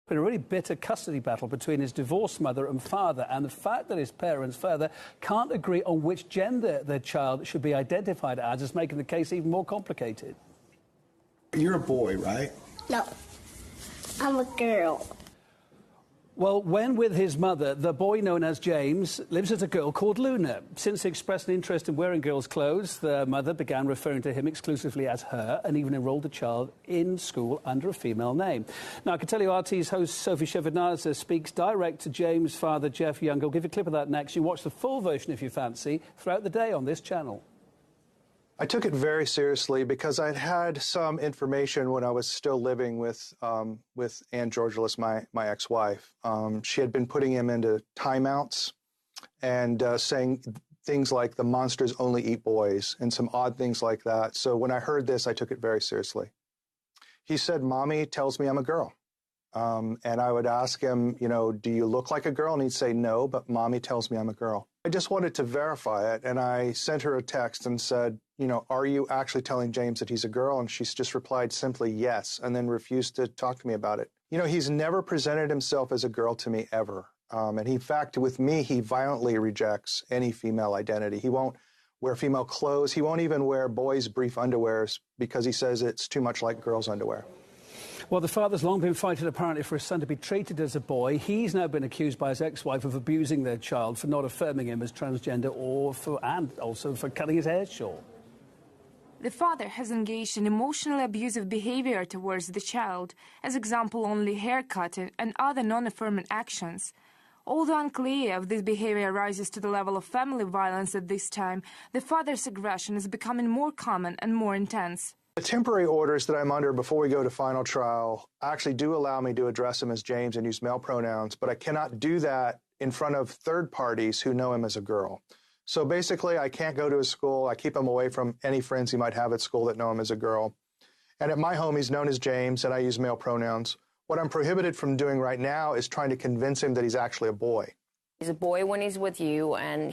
Been a really bitter custody battle between his divorced mother and father, and the fact that his parents further can't agree on which gender their child should be identified as is making the case even more complicated. You're a boy, right? No, I'm a girl. Well, when with his mother, the boy known as James lives with a girl called Luna. Since he expressed an interest in wearing girls' clothes, the mother began referring to him exclusively as her and even enrolled the child in school under a female name. Now, I can tell you RT's host Sophie Shevardnadze speaks direct to James' father, Jeff Young. I'll give you a clip of that next. You watch the full version if you fancy throughout the day on this channel. I took it very seriously because I'd had some information when I was still living with Ann Georgelis, my ex-wife. She had been putting him into timeouts and saying things like the monsters only eat boys and some odd things like that. So when I heard this, I took it very seriously. He said, "Mommy tells me I'm a girl." And I would ask him, you know, "Do you look like a girl?" And he'd say, "No, but Mommy tells me I'm a girl." I just wanted to verify it, and I sent her a text and said, you know, "Are you actually telling James that he's a girl?" And she's just replied simply yes, and then refused to talk to me about it. You know, he's never presented himself as a girl to me ever. And in fact, with me, he violently rejects any female identity. He won't wear female clothes. He won't even wear boys' brief underwears because he says it's too much like girls' underwear. Well, the father's long been fighting, apparently, for his son to be treated as a boy. He's now been accused by his ex-wife of abusing their child for not affirming him as transgender and also for cutting his hair short. The father has engaged in emotionally abusive behavior towards the child, as example only haircutting and other non-affirming actions. Although unclear if this behavior rises to the level of family violence at this time, the father's aggression is becoming more common and more intense. The temporary orders that I'm under before we go to final trial actually do allow me to address him as James and use male pronouns, but I cannot do that in front of third parties who know him as a girl. So basically, I can't go to his school. I keep him away from any friends he might have at school that know him as a girl. And at my home, he's known as James, and I use male pronouns. What I'm prohibited from doing right now is trying to convince him that he's actually a boy. He's a boy when he's with you, and